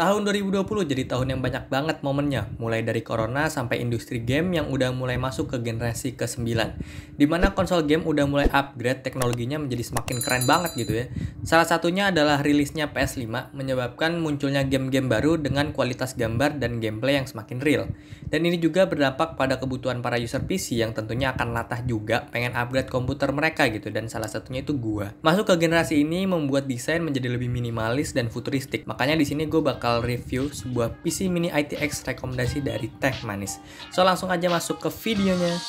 Tahun 2020 jadi tahun yang banyak banget momennya, mulai dari corona sampai industri game yang udah mulai masuk ke generasi ke-9. Dimana konsol game udah mulai upgrade teknologinya menjadi semakin keren banget gitu ya. Salah satunya adalah rilisnya PS5, menyebabkan munculnya game-game baru dengan kualitas gambar dan gameplay yang semakin real. Dan ini juga berdampak pada kebutuhan para user PC yang tentunya akan latah juga pengen upgrade komputer mereka gitu, dan salah satunya itu gua. Masuk ke generasi ini membuat desain menjadi lebih minimalis dan futuristik. Makanya di sini gue bakal review sebuah PC Mini ITX rekomendasi dari Teh Manis. So langsung aja masuk ke videonya.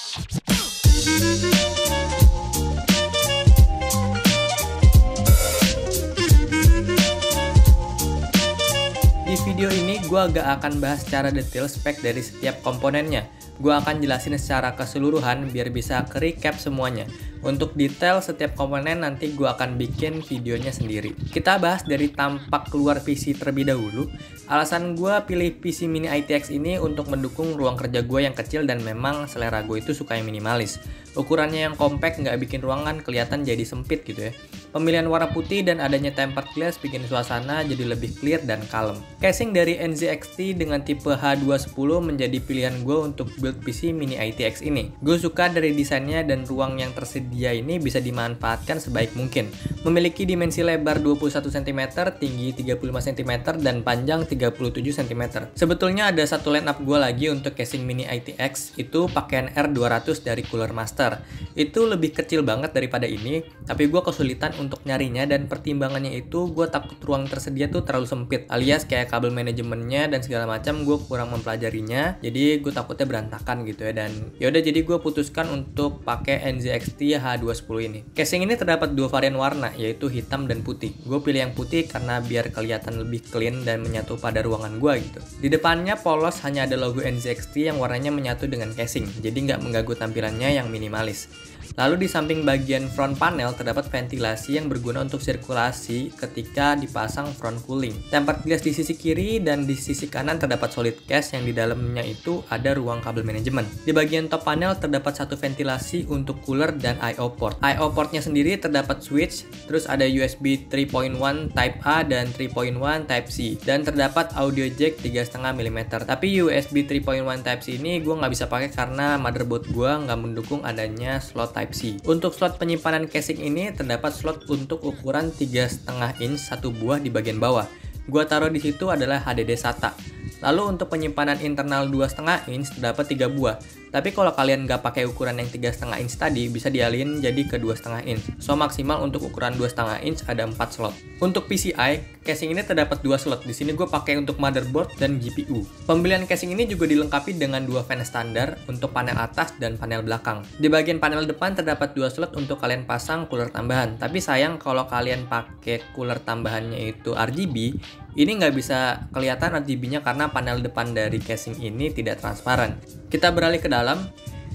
Di video ini gue agak akan bahas secara detail spek dari setiap komponennya. Gue akan jelasin secara keseluruhan biar bisa ke-recap semuanya. Untuk detail setiap komponen nanti gue akan bikin videonya sendiri. Kita bahas dari tampak keluar PC terlebih dahulu. Alasan gue pilih PC Mini ITX ini untuk mendukung ruang kerja gue yang kecil dan memang selera gue itu suka yang minimalis. Ukurannya yang compact nggak bikin ruangan kelihatan jadi sempit gitu ya. Pemilihan warna putih dan adanya tempered glass bikin suasana jadi lebih clear dan kalem. Casing dari NZXT dengan tipe H210 menjadi pilihan gue untuk build PC Mini ITX ini. Gue suka dari desainnya dan ruang yang tersedia ini bisa dimanfaatkan sebaik mungkin. Memiliki dimensi lebar 21 cm, tinggi 35 cm, dan panjang 37 cm. Sebetulnya ada satu line up gue lagi untuk casing Mini ITX, itu pakaian R200 dari Cooler Master. Itu lebih kecil banget daripada ini, tapi gue kesulitan untuk nyarinya dan pertimbangannya itu gue takut ruang tersedia tuh terlalu sempit, alias kayak kabel manajemennya dan segala macam gue kurang mempelajarinya, jadi gue takutnya berantakan gitu ya. Dan yaudah, jadi gue putuskan untuk pakai NZXT H210 ini. Casing ini terdapat dua varian warna, yaitu hitam dan putih. Gue pilih yang putih karena biar kelihatan lebih clean dan menyatu pada ruangan gue gitu. Di depannya polos hanya ada logo NZXT yang warnanya menyatu dengan casing, jadi nggak mengganggu tampilannya yang minimalis. Lalu di samping bagian front panel terdapat ventilasi yang berguna untuk sirkulasi ketika dipasang front cooling. Tempered glass di sisi kiri dan di sisi kanan terdapat solid case yang di dalamnya itu ada ruang kabel manajemen. Di bagian top panel terdapat satu ventilasi untuk cooler dan I/O port. I/O portnya sendiri terdapat switch, terus ada USB 3.1 Type A dan 3.1 Type C, dan terdapat audio jack 3,5 mm. Tapi USB 3.1 Type C ini gue nggak bisa pakai karena motherboard gue nggak mendukung adanya slot Type C. Untuk slot penyimpanan casing ini terdapat slot untuk ukuran 3,5 inch satu buah di bagian bawah. Gua taruh di situ adalah HDD SATA. Lalu untuk penyimpanan internal 2,5 inch terdapat 3 buah. Tapi kalau kalian nggak pakai ukuran yang 3,5 inch tadi, bisa dialihin jadi ke 2,5 inch. So maksimal untuk ukuran 2,5 inch ada 4 slot. Untuk PCI, casing ini terdapat 2 slot. Di sini gue pakai untuk motherboard dan GPU. Pembelian casing ini juga dilengkapi dengan 2 fan standar untuk panel atas dan panel belakang. Di bagian panel depan terdapat 2 slot untuk kalian pasang cooler tambahan. Tapi sayang kalau kalian pakai cooler tambahannya itu RGB, ini nggak bisa kelihatan RGB-nya karena panel depan dari casing ini tidak transparan. Kita beralih ke dalam.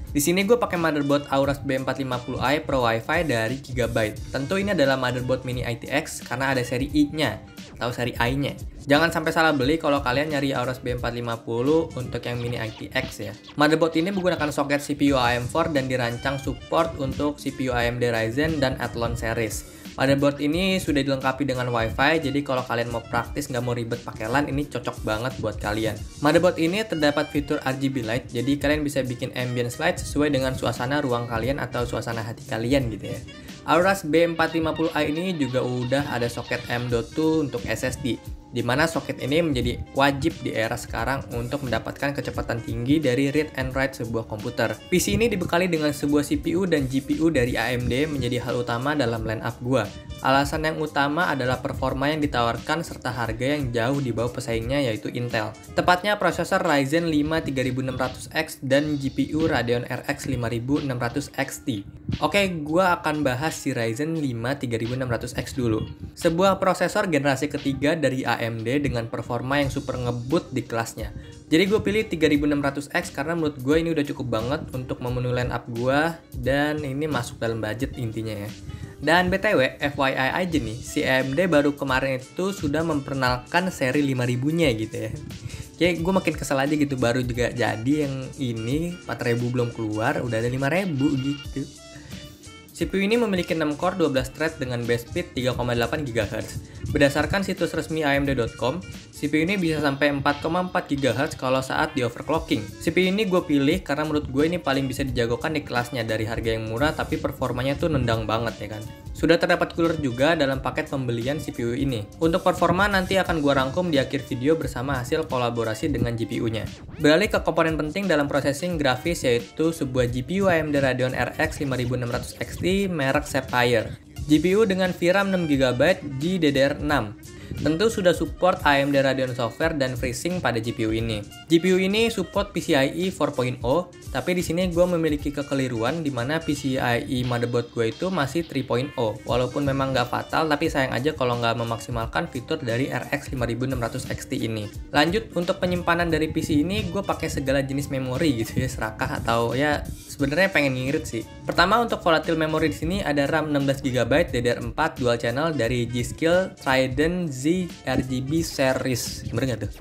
Di sini gue pakai motherboard Aorus B450i Pro Wi-Fi dari Gigabyte. Tentu ini adalah motherboard Mini ITX karena ada seri I-nya atau seri I-nya. Jangan sampai salah beli kalau kalian nyari Aorus B450 untuk yang Mini ITX ya. Motherboard ini menggunakan soket CPU AM4 dan dirancang support untuk CPU AMD Ryzen dan Athlon series. Motherboard ini sudah dilengkapi dengan WiFi, jadi kalau kalian mau praktis nggak mau ribet pakai LAN, ini cocok banget buat kalian. Motherboard ini terdapat fitur RGB light, jadi kalian bisa bikin ambience light sesuai dengan suasana ruang kalian atau suasana hati kalian gitu ya. Aorus B450i ini juga udah ada soket M.2 untuk SSD, di mana soket ini menjadi wajib di era sekarang untuk mendapatkan kecepatan tinggi dari read and write sebuah komputer. PC ini dibekali dengan sebuah CPU dan GPU dari AMD menjadi hal utama dalam lineup gua. Alasan yang utama adalah performa yang ditawarkan serta harga yang jauh di bawah pesaingnya yaitu Intel. Tepatnya prosesor Ryzen 5 3600X dan GPU Radeon RX 5600 XT. Oke, gua akan bahas si Ryzen 5 3600X dulu. Sebuah prosesor generasi ketiga dari AMD dengan performa yang super ngebut di kelasnya. Jadi gue pilih 3600X karena menurut gue ini udah cukup banget untuk memenuhi lineup gue dan ini masuk dalam budget intinya ya. Dan BTW, FYI aja nih, si AMD baru kemarin itu sudah memperkenalkan seri 5000-nya gitu ya. Ya gue makin kesel aja gitu, baru juga jadi yang ini 4000 belum keluar, udah ada 5000 gitu. CPU ini memiliki 6 core 12 thread dengan base speed 3,8 GHz. Berdasarkan situs resmi AMD.com, CPU ini bisa sampai 4,4 GHz kalau saat di overclocking. CPU ini gue pilih karena menurut gue ini paling bisa dijagokan di kelasnya dari harga yang murah tapi performanya tuh nendang banget ya kan. Sudah terdapat cooler juga dalam paket pembelian CPU ini. Untuk performa nanti akan gue rangkum di akhir video bersama hasil kolaborasi dengan GPU-nya. Beralih ke komponen penting dalam processing grafis yaitu sebuah GPU AMD Radeon RX 5600 XT merek Sapphire. GPU dengan VRAM 6GB GDDR6. Tentu sudah support AMD Radeon software dan FreeSync pada GPU ini. GPU ini support PCIe 4.0, tapi di sini gue memiliki kekeliruan di mana PCIe motherboard gue itu masih 3.0. Walaupun memang nggak fatal, tapi sayang aja kalau nggak memaksimalkan fitur dari RX 5600 XT ini. Lanjut, untuk penyimpanan dari PC ini gue pakai segala jenis memori gitu ya, serakah atau ya sebenarnya pengen ngirit sih. Pertama, untuk volatile memory di sini ada RAM 16GB DDR4 dual channel dari G.Skill Trident Z RGB series. Bener nggak tuh?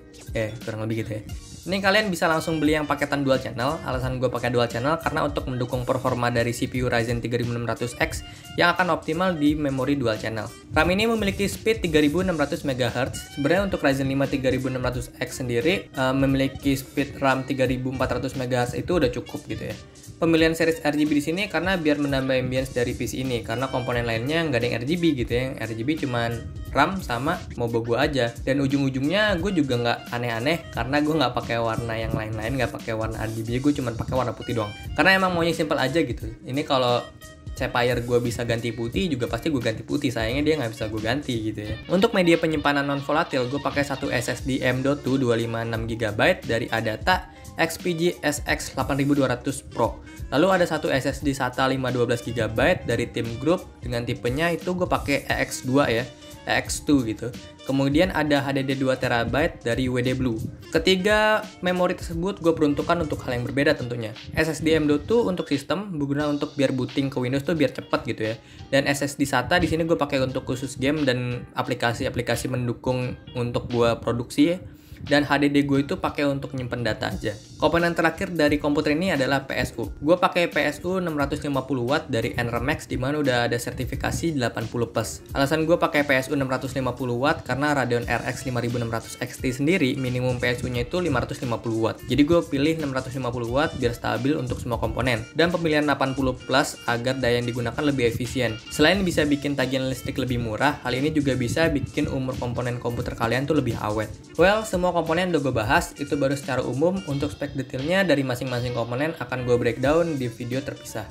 Kurang lebih gitu ya. Ini kalian bisa langsung beli yang paketan dual channel. Alasan gue pakai dual channel karena untuk mendukung performa dari CPU Ryzen 3600X yang akan optimal di memori dual channel. RAM ini memiliki speed 3600 MHz. Sebenarnya untuk Ryzen 5 3600X sendiri memiliki speed RAM 3400 MHz itu udah cukup gitu ya. Pemilihan series RGB di sini karena biar menambah ambience dari PC ini, karena komponen lainnya nggak ada yang RGB gitu ya. Yang RGB cuman RAM sama mobo gue aja, dan ujung-ujungnya gue juga nggak aneh-aneh karena gue nggak pakai warna yang lain-lain, nggak pakai warna RGB, gue cuman pakai warna putih doang. Karena emang maunya simple aja gitu. Ini kalau Sapphire gue bisa ganti putih juga pasti gue ganti putih, sayangnya dia nggak bisa gue ganti gitu ya. Untuk media penyimpanan non volatile gue pakai satu SSD M.2 256GB dari Adata XPG SX 8200 Pro. Lalu ada satu SSD SATA 512GB dari Team Group dengan tipenya itu gue pakai EX2 ya, EX2 gitu. Kemudian ada HDD 2TB dari WD Blue. Ketiga memori tersebut gue peruntukkan untuk hal yang berbeda tentunya. SSD M.2 untuk sistem, berguna untuk biar booting ke Windows tuh biar cepet gitu ya. Dan SSD SATA di sini gue pakai untuk khusus game dan aplikasi-aplikasi mendukung untuk gue produksi ya. Dan HDD gue itu pakai untuk nyimpen data aja. Komponen terakhir dari komputer ini adalah PSU. Gue pakai PSU 650W dari Nrmax di mana udah ada sertifikasi 80+. Alasan gue pakai PSU 650W karena Radeon RX 5600 XT sendiri minimum PSU-nya itu 550W. Jadi gue pilih 650W biar stabil untuk semua komponen. Dan pemilihan 80+ agar daya yang digunakan lebih efisien. Selain bisa bikin tagihan listrik lebih murah, hal ini juga bisa bikin umur komponen komputer kalian tuh lebih awet. Well, semua komponen udah gue bahas, itu baru secara umum. Untuk spek detailnya dari masing-masing komponen akan gue breakdown di video terpisah.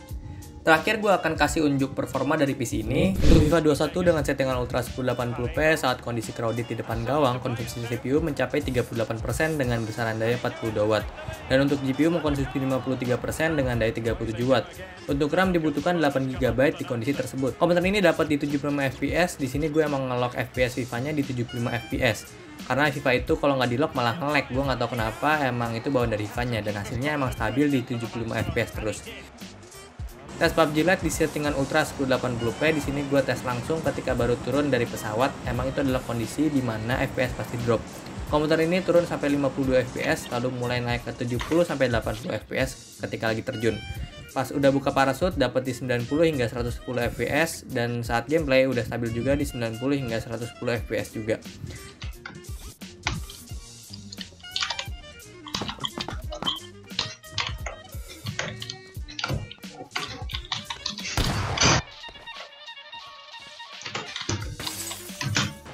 Terakhir gue akan kasih unjuk performa dari PC ini. Untuk FIFA 21 dengan settingan Ultra 1080p saat kondisi crowded di depan gawang, konsumsi CPU mencapai 38% dengan besaran daya 42W. Dan untuk GPU mengkonsumsi 53% dengan daya 37W. Untuk RAM dibutuhkan 8GB di kondisi tersebut. Komputer ini dapat di 75 fps. Di sini gue emang nge-lock FPS FIFA-nya di 75 fps. Karena FIFA itu kalau nggak di lock malah nge-lag, gue nggak tahu kenapa, emang itu bawaan dari FIFA-nya dan hasilnya emang stabil di 75 fps terus. Tes PUBG Lite di settingan Ultra 1080p. Di sini gue tes langsung ketika baru turun dari pesawat. Emang itu adalah kondisi di mana FPS pasti drop. Komputer ini turun sampai 52 fps, lalu mulai naik ke 70 sampai 80 fps ketika lagi terjun. Pas udah buka parasut dapat di 90 hingga 110 fps dan saat gameplay udah stabil juga di 90 hingga 110 fps juga.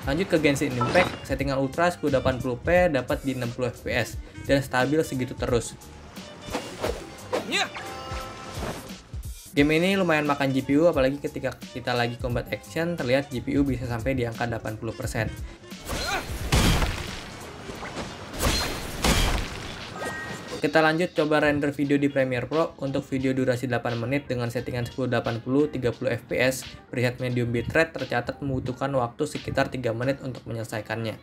Lanjut ke Genshin Impact, settingan Ultra 1080p dapat di 60 fps dan stabil segitu terus. Game ini lumayan makan GPU, apalagi ketika kita lagi combat action, terlihat GPU bisa sampai di angka 80%. Kita lanjut coba render video di Premiere Pro. Untuk video durasi 8 menit dengan settingan 1080 30 fps preset medium bitrate tercatat membutuhkan waktu sekitar 3 menit untuk menyelesaikannya.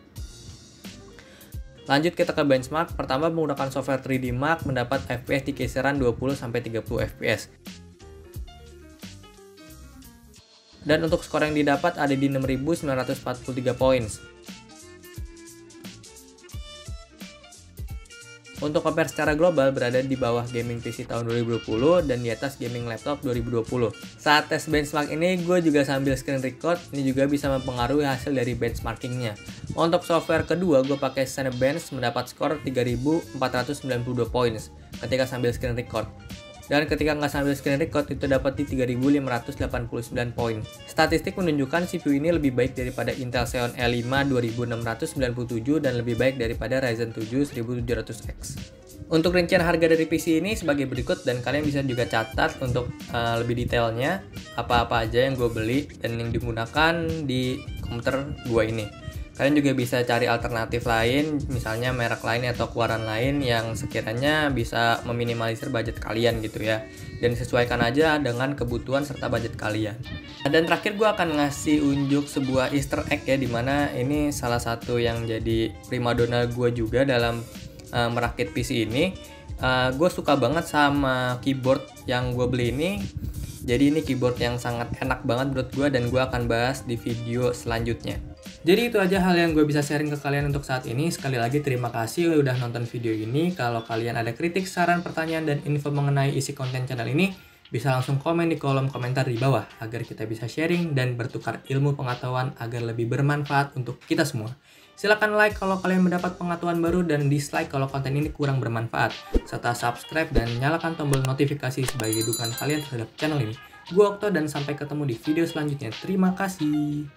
Lanjut kita ke benchmark. Pertama menggunakan software 3D Mark mendapat FPS di kisaran 20 sampai 30 fps. Dan untuk skor yang didapat ada di 6.943 points. Untuk compare secara global berada di bawah gaming PC tahun 2020 dan di atas gaming laptop 2020. Saat tes benchmark ini gue juga sambil screen record, ini juga bisa mempengaruhi hasil dari benchmarkingnya. Untuk software kedua gue pakai Cinebench mendapat skor 3492 points ketika sambil screen record. Dan ketika nggak sambil screen record itu dapat di 3589 poin. Statistik menunjukkan CPU ini lebih baik daripada Intel Xeon E5 2697 dan lebih baik daripada Ryzen 7 1700X. Untuk rincian harga dari PC ini sebagai berikut dan kalian bisa juga catat untuk lebih detailnya apa-apa aja yang gue beli dan yang digunakan di komputer gue ini. Kalian juga bisa cari alternatif lain, misalnya merek lain atau keluaran lain yang sekiranya bisa meminimalisir budget kalian gitu ya. Dan sesuaikan aja dengan kebutuhan serta budget kalian. Dan terakhir gue akan ngasih unjuk sebuah easter egg ya, dimana ini salah satu yang jadi primadona gue juga dalam merakit PC ini. Gue suka banget sama keyboard yang gue beli ini. Jadi ini keyboard yang sangat enak banget menurut gue dan gue akan bahas di video selanjutnya. Jadi itu aja hal yang gue bisa sharing ke kalian untuk saat ini. Sekali lagi terima kasih udah nonton video ini. Kalau kalian ada kritik, saran, pertanyaan, dan info mengenai isi konten channel ini, bisa langsung komen di kolom komentar di bawah agar kita bisa sharing dan bertukar ilmu pengetahuan agar lebih bermanfaat untuk kita semua. Silahkan like kalau kalian mendapat pengetahuan baru dan dislike kalau konten ini kurang bermanfaat. Serta subscribe dan nyalakan tombol notifikasi sebagai dukungan kalian terhadap channel ini. Gue Okto dan sampai ketemu di video selanjutnya. Terima kasih.